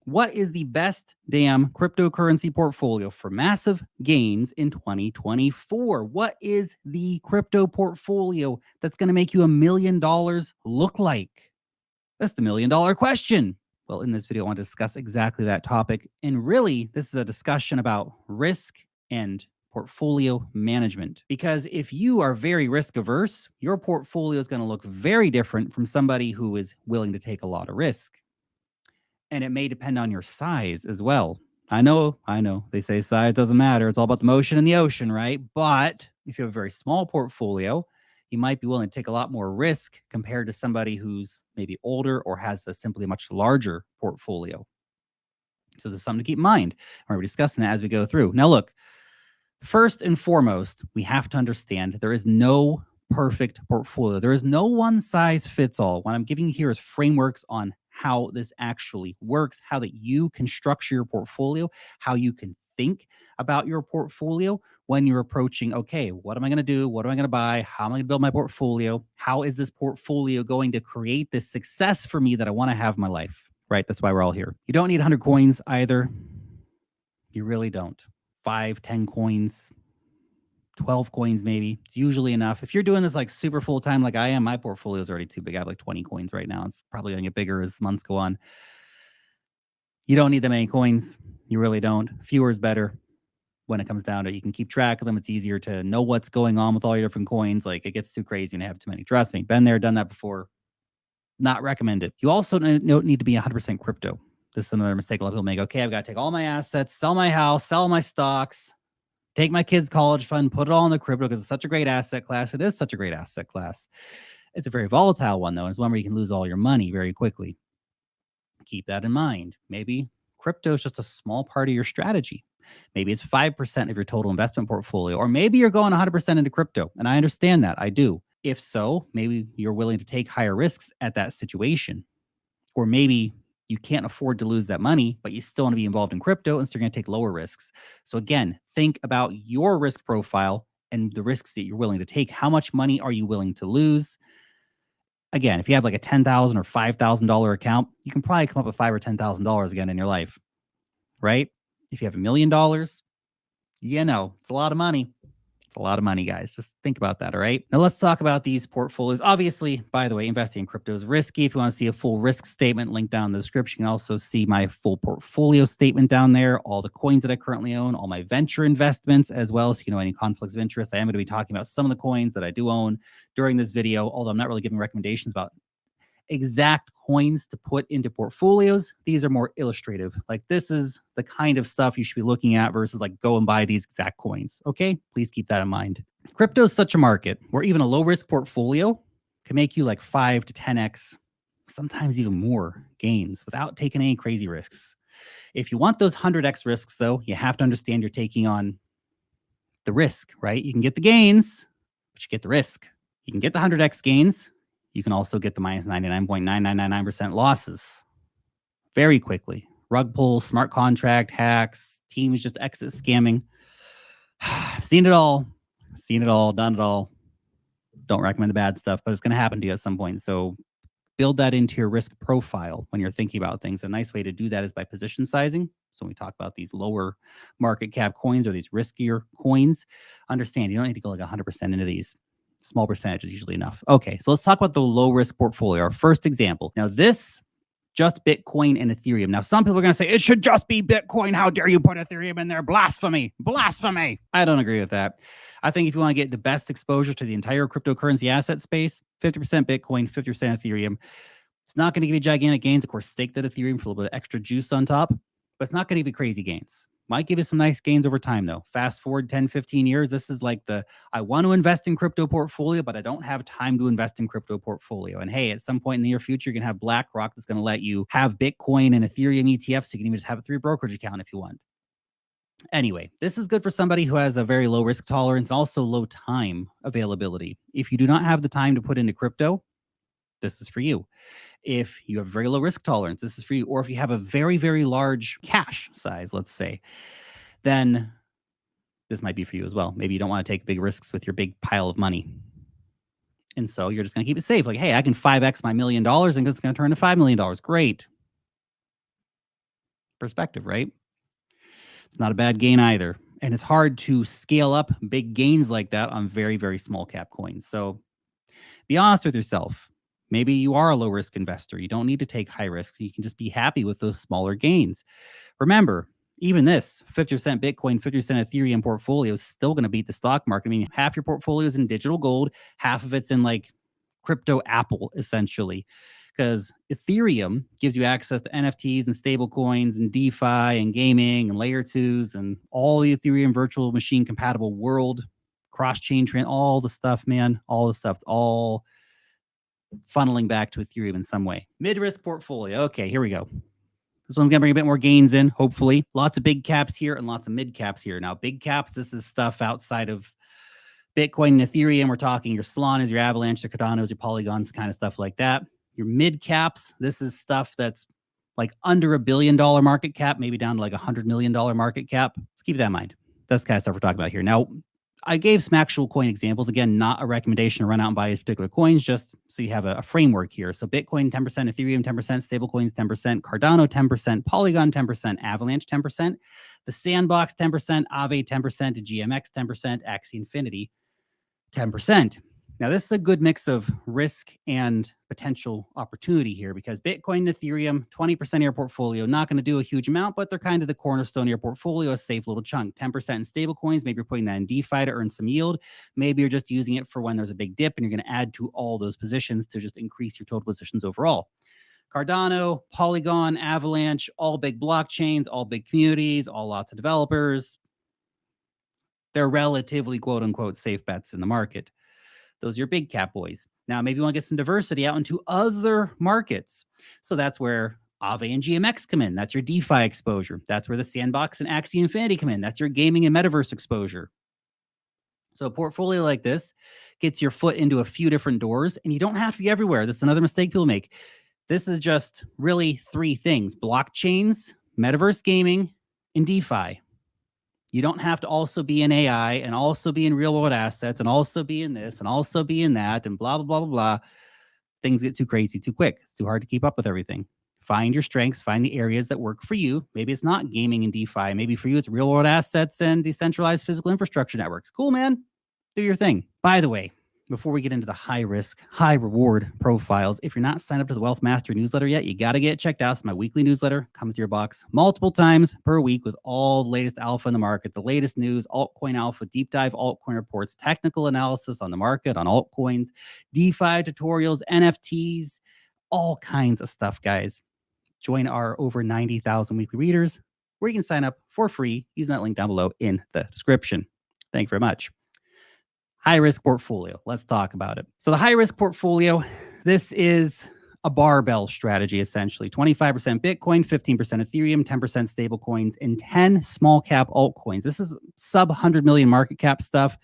What is the best damn cryptocurrency portfolio for massive gains in 2024? What is the crypto portfolio that's going to make you $1 million look like? That's the $1 million question. Well, in this video, I want to discuss exactly that topic. And really, this is a discussion about risk and portfolio management. Because if you are very risk averse, your portfolio is going to look very different from somebody who is willing to take a lot of risk. And it may depend on your size as well. I know. They say size doesn't matter. It's all about the motion in the ocean, right? But if you have a very small portfolio, you might be willing to take a lot more risk compared to somebody who's maybe older or has simply a much larger portfolio. So there's something to keep in mind. We're going to be discussing that as we go through. Now, look, first and foremost, we have to understand there is no perfect portfolio. There is no one size fits all. What I'm giving you here is frameworks on how this actually works, how that you can structure your portfolio, how you can think about your portfolio when you're approaching, okay, what am I going to do? What am I going to buy? How am I going to build my portfolio? How is this portfolio going to create this success for me that I want to have in my life, right? That's why we're all here. You don't need 100 coins either. You really don't. 5, 10 coins, 12 coins maybe. It's usually enough. If you're doing this like super full time like I am, my portfolio is already too big. I have like 20 coins right now. It's probably going to get bigger as months go on. You don't need that many coins. You really don't. Fewer is better when it comes down to it. You can keep track of them. It's easier to know what's going on with all your different coins. Like it gets too crazy when you have too many. Trust me. Been there, done that before. Not recommended. You also don't need to be 100% crypto. This is another mistake a lot of people make. Okay, I've got to take all my assets, sell my house, sell my stocks, take my kids' college fund, put it all in the crypto because it's such a great asset class. It is such a great asset class. It's a very volatile one, though. It's one where you can lose all your money very quickly. Keep that in mind. Maybe crypto is just a small part of your strategy. Maybe it's 5% of your total investment portfolio, or maybe you're going 100% into crypto. And I understand that. I do. If so, maybe you're willing to take higher risks at that situation. Or maybe you can't afford to lose that money, but you still want to be involved in crypto, and so you're going to take lower risks. So again, think about your risk profile and the risks that you're willing to take. How much money are you willing to lose? Again, if you have like a $10,000 or $5,000 account, you can probably come up with $5,000 or $10,000 again in your life, right? If you have $1 million, it's a lot of money. It's a lot of money, guys. Just think about that, all right? Now, let's talk about these portfolios. Obviously, by the way, investing in crypto is risky. If you want to see a full risk statement, link down in the description. You can also see my full portfolio statement down there, all the coins that I currently own, all my venture investments, as well as, any conflicts of interest. I am going to be talking about some of the coins that I do own during this video, although I'm not really giving recommendations about exact coins to put into portfolios. These are more illustrative. Like this is the kind of stuff you should be looking at versus like go and buy these exact coins. Okay, please keep that in mind. Crypto is such a market where even a low risk portfolio can make you like 5 to 10x, sometimes even more gains without taking any crazy risks. If you want those 100x risks though, you have to understand you're taking on the risk, right? You can get the gains, but you get the risk. You can get the 100x gains. You can also get the minus 99.9999% losses very quickly. Rug pulls, smart contract hacks, teams just exit scamming. Seen it all, done it all. Don't recommend the bad stuff, but it's going to happen to you at some point. So build that into your risk profile when you're thinking about things. A nice way to do that is by position sizing. So when we talk about these lower market cap coins or these riskier coins, understand you don't need to go like 100% into these. Small percentage is usually enough. Okay, so let's talk about the low risk portfolio. Our first example. Now, this just Bitcoin and Ethereum. Now, some people are going to say it should just be Bitcoin. How dare you put Ethereum in there? Blasphemy. Blasphemy. I don't agree with that. I think if you want to get the best exposure to the entire cryptocurrency asset space, 50% Bitcoin, 50% Ethereum. It's not going to give you gigantic gains. Of course, stake that Ethereum for a little bit of extra juice on top, but it's not going to give you crazy gains. Might give you some nice gains over time, though. Fast forward 10, 15 years. This is like I want to invest in crypto portfolio, but I don't have time to invest in crypto portfolio. And hey, at some point in the near future, you're going to have BlackRock that's going to let you have Bitcoin and Ethereum ETFs. So you can even just have it through your brokerage account if you want. Anyway, this is good for somebody who has a very low risk tolerance and also low time availability. If you do not have the time to put into crypto, this is for you. If you have very low risk tolerance, this is for you. Or if you have a very, very large cash size, let's say, then this might be for you as well. Maybe you don't want to take big risks with your big pile of money. And so you're just going to keep it safe. Like, hey, I can 5x my $1 million and it's going to turn to $5 million. Great. perspective, right? It's not a bad gain either. And it's hard to scale up big gains like that on very, very small cap coins. So be honest with yourself. Maybe you are a low risk investor. You don't need to take high risks. You can just be happy with those smaller gains. Remember, even this 50% Bitcoin, 50% Ethereum portfolio is still going to beat the stock market. I mean, half your portfolio is in digital gold, half of it's in like crypto Apple, essentially. Because Ethereum gives you access to NFTs and stable coins and DeFi and gaming and layer twos and all the Ethereum virtual machine compatible world, cross-chain trend, all the stuff, man, all the stuff, all funneling back to Ethereum in some way. Mid-risk portfolio. Okay, here we go. This one's gonna bring a bit more gains in, hopefully. Lots of big caps here and lots of mid caps here. Now, big caps, this is stuff outside of Bitcoin and Ethereum. We're talking your Solanas, your Avalanche, your Cardanos, your Polygons, kind of stuff like that. Your mid caps, this is stuff that's like under $1 billion market cap, maybe down to like $100 million market cap. So keep that in mind. That's the kind of stuff we're talking about here. Now, I gave some actual coin examples. Again, not a recommendation to run out and buy these particular coins, just so you have a framework here. So Bitcoin, 10%, Ethereum, 10%, stablecoins, 10%, Cardano, 10%, Polygon, 10%, Avalanche, 10%, the Sandbox, 10%, Aave, 10%, GMX, 10%, Axie Infinity, 10%. Now, this is a good mix of risk and potential opportunity here because Bitcoin and Ethereum, 20% of your portfolio, not going to do a huge amount, but they're kind of the cornerstone of your portfolio, a safe little chunk. 10% in stable coins, maybe you're putting that in DeFi to earn some yield. Maybe you're just using it for when there's a big dip and you're going to add to all those positions to just increase your total positions overall. Cardano, Polygon, Avalanche, all big blockchains, all big communities, all lots of developers. They're relatively quote unquote safe bets in the market. Those are your big cap boys. Now, maybe you want to get some diversity out into other markets. So that's where Aave and GMX come in. That's your DeFi exposure. That's where the Sandbox and Axie Infinity come in. That's your gaming and metaverse exposure. So a portfolio like this gets your foot into a few different doors, and you don't have to be everywhere. This is another mistake people make. This is just really three things: blockchains, metaverse gaming, and DeFi. You don't have to also be in AI and also be in real world assets and also be in this and also be in that and blah, blah, blah, blah, blah. Things get too crazy too quick. It's too hard to keep up with everything. Find your strengths, find the areas that work for you. Maybe it's not gaming and DeFi. Maybe for you, it's real world assets and decentralized physical infrastructure networks. Cool, man. Do your thing. By the way, before we get into the high risk, high reward profiles, if you're not signed up to the Wealth Master newsletter yet, you got to get it checked out. It's my weekly newsletter, comes to your box multiple times per week with all the latest alpha in the market, the latest news, altcoin alpha, deep dive altcoin reports, technical analysis on the market, on altcoins, DeFi tutorials, NFTs, all kinds of stuff, guys. Join our over 90,000 weekly readers where you can sign up for free using that link down below in the description. Thank you very much. High risk portfolio. Let's talk about it. So the high risk portfolio, this is a barbell strategy, essentially. 25% Bitcoin, 15% Ethereum, 10% stablecoins, and 10 small cap altcoins. This is sub 100 million market cap stuff.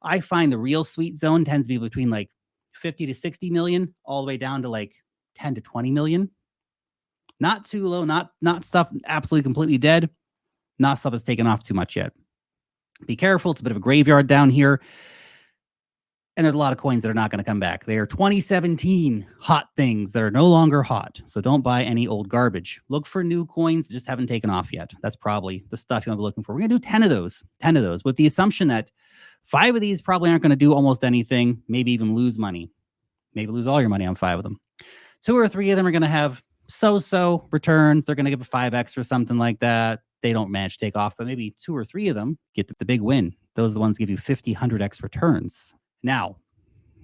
I find the real sweet zone tends to be between like 50 to 60 million, all the way down to like 10 to 20 million. Not too low, not stuff absolutely completely dead, not stuff that's taken off too much yet. Be careful. It's a bit of a graveyard down here. And there's a lot of coins that are not going to come back. They are 2017 hot things that are no longer hot. So don't buy any old garbage. Look for new coins that just haven't taken off yet. That's probably the stuff you want to be looking for. We're going to do 10 of those with the assumption that 5 of these probably aren't going to do almost anything, maybe even lose money. Maybe lose all your money on 5 of them. 2 or 3 of them are going to have so-so returns. They're going to give a 5x or something like that. They don't manage to take off, but maybe 2 or 3 of them get the big win. Those are the ones that give you 50, 100x returns. Now,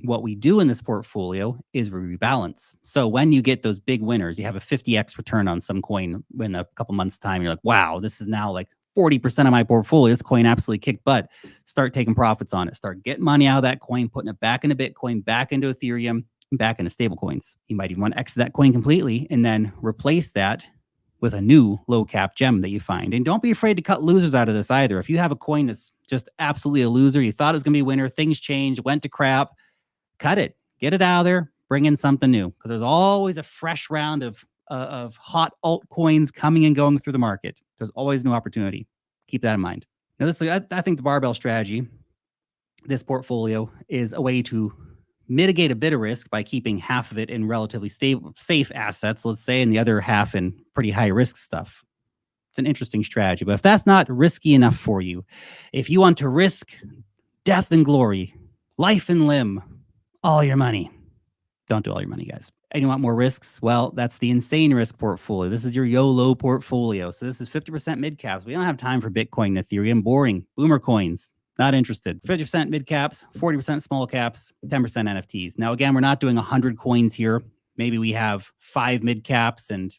what we do in this portfolio is we rebalance. So when you get those big winners, you have a 50x return on some coin in a couple months' time. You're like, wow, this is now like 40% of my portfolio. This coin absolutely kicked butt. Start taking profits on it. Start getting money out of that coin, putting it back into Bitcoin, back into Ethereum, and back into stable coins. You might even want to exit that coin completely and then replace that with a new low cap gem that you find. And don't be afraid to cut losers out of this either. If you have a coin that's just absolutely a loser, you thought it was going to be a winner, things changed, went to crap, cut it, get it out of there, bring in something new. Because there's always a fresh round of hot altcoins coming and going through the market. There's always new opportunity. Keep that in mind. Now, I think the barbell strategy, this portfolio, is a way to mitigate a bit of risk by keeping half of it in relatively stable, safe assets, let's say, and the other half in pretty high risk stuff. It's an interesting strategy. But if that's not risky enough for you, if you want to risk death and glory, life and limb, all your money, don't do all your money, guys. And you want more risks? Well, that's the insane risk portfolio. This is your YOLO portfolio. So this is 50% mid caps. We don't have time for Bitcoin and Ethereum. Boring. Boomer coins. Not interested. 50% mid caps, 40% small caps, 10% NFTs. Now, again, we're not doing 100 coins here. Maybe we have 5 mid caps and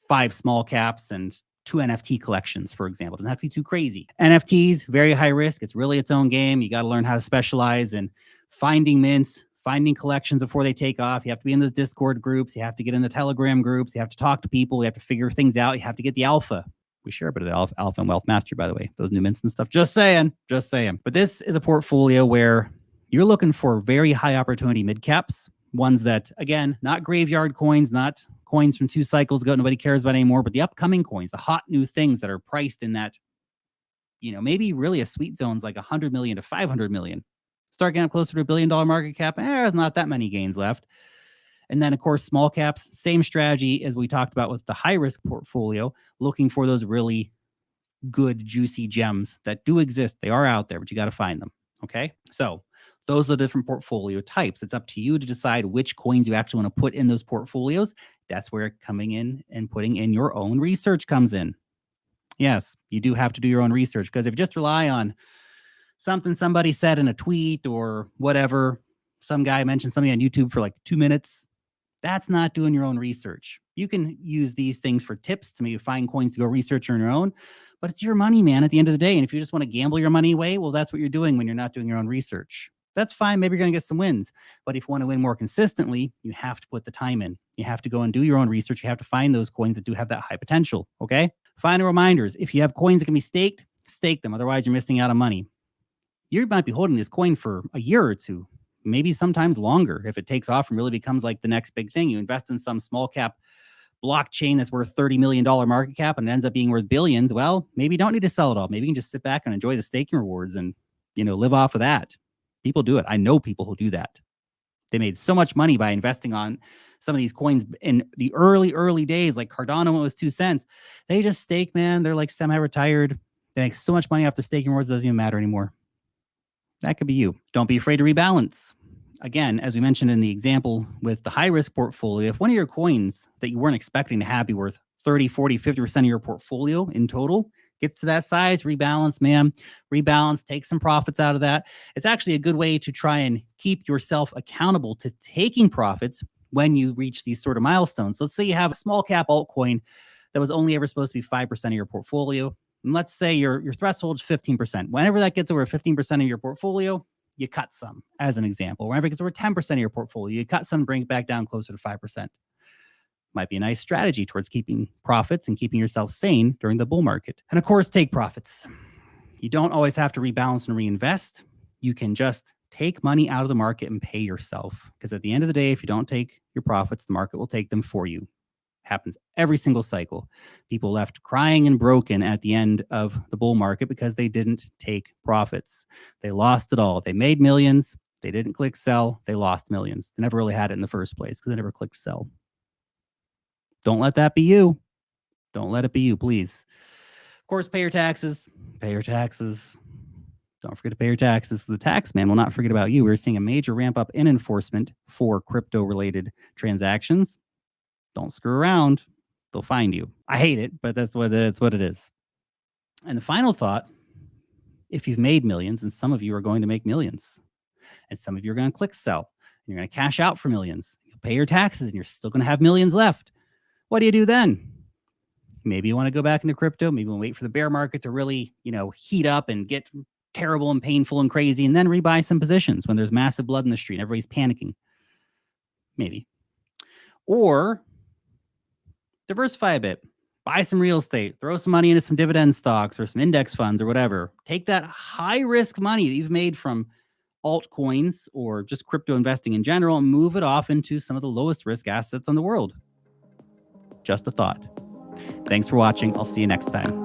5 small caps and 2 NFT collections, for example. It doesn't have to be too crazy. NFTs, very high risk. It's really its own game. You got to learn how to specialize in finding mints, finding collections before they take off. You have to be in those Discord groups. You have to get in the Telegram groups. You have to talk to people. You have to figure things out. You have to get the alpha. We share a bit of the alpha and wealth mastery, by the way, those new mints and stuff. Just saying. But this is a portfolio where you're looking for very high opportunity mid caps, ones that, again, not graveyard coins, not coins from 2 cycles ago nobody cares about anymore, but the upcoming coins, the hot new things that are priced in that, maybe really a sweet zone's like 100 million to 500 million. Start getting up closer to $1 billion market cap, there's not that many gains left. And then, of course, small caps, same strategy as we talked about with the high risk portfolio, looking for those really good, juicy gems that do exist. They are out there, but you got to find them. Okay. So those are the different portfolio types. It's up to you to decide which coins you actually want to put in those portfolios. That's where coming in and putting in your own research comes in. Yes, you do have to do your own research, because if you just rely on something somebody said in a tweet or whatever, some guy mentioned something on YouTube for like 2 minutes, that's not doing your own research. You can use these things for tips to maybe find coins to go research on your own, but it's your money, man, at the end of the day. And if you just want to gamble your money away, well, that's what you're doing when you're not doing your own research. That's fine. Maybe you're going to get some wins. But if you want to win more consistently, you have to put the time in. You have to go and do your own research. You have to find those coins that do have that high potential. Okay. Final reminders. If you have coins that can be staked, stake them. Otherwise, you're missing out on money. You might be holding this coin for a year or two, maybe sometimes longer. If it takes off and really becomes like the next big thing, you invest in some small cap blockchain that's worth $30 million market cap and it ends up being worth billions. Well, maybe you don't need to sell it all. Maybe you can just sit back and enjoy the staking rewards and, live off of that. People do it. I know people who do that. They made so much money by investing on some of these coins in the early days, like Cardano when it was 2 cents. They just stake, man. They're like semi-retired. They make so much money off their staking rewards, it doesn't even matter anymore. That could be you. Don't be afraid to rebalance. Again, as we mentioned in the example with the high-risk portfolio, if one of your coins that you weren't expecting to have be worth 30, 40, 50% of your portfolio in total gets to that size, rebalance, man. Rebalance, take some profits out of that. It's actually a good way to try and keep yourself accountable to taking profits when you reach these sort of milestones. Let's say you have a small cap altcoin that was only ever supposed to be 5% of your portfolio. And let's say your threshold is 15%. Whenever that gets over 15% of your portfolio, you cut some, as an example. Whenever it gets over 10% of your portfolio, you cut some, bring it back down closer to 5%. Might be a nice strategy towards keeping profits and keeping yourself sane during the bull market. And of course, take profits. You don't always have to rebalance and reinvest. You can just take money out of the market and pay yourself. Because at the end of the day, if you don't take your profits, the market will take them for you. Happens every single cycle. People left crying and broken at the end of the bull market because they didn't take profits. They lost it all. They made millions. They didn't click sell. They lost millions. They never really had it in the first place because they never clicked sell. Don't let that be you. Don't let it be you, please. Of course, pay your taxes. Pay your taxes. Don't forget to pay your taxes. The tax man will not forget about you. We're seeing a major ramp up in enforcement for crypto-related transactions. Don't screw around. They'll find you. I hate it, but that's what it is. And the final thought, if you've made millions, and some of you are going to make millions, and some of you are going to click sell, and you're going to cash out for millions, you'll pay your taxes, and you're still going to have millions left. What do you do then? Maybe you want to go back into crypto. Maybe you want to wait for the bear market to really, heat up and get terrible and painful and crazy, and then rebuy some positions when there's massive blood in the street and everybody's panicking. Maybe. Or diversify a bit. Buy some real estate. Throw some money into some dividend stocks or some index funds or whatever. Take that high-risk money that you've made from altcoins or just crypto investing in general and move it off into some of the lowest risk assets in the world. Just a thought. Thanks for watching. I'll see you next time.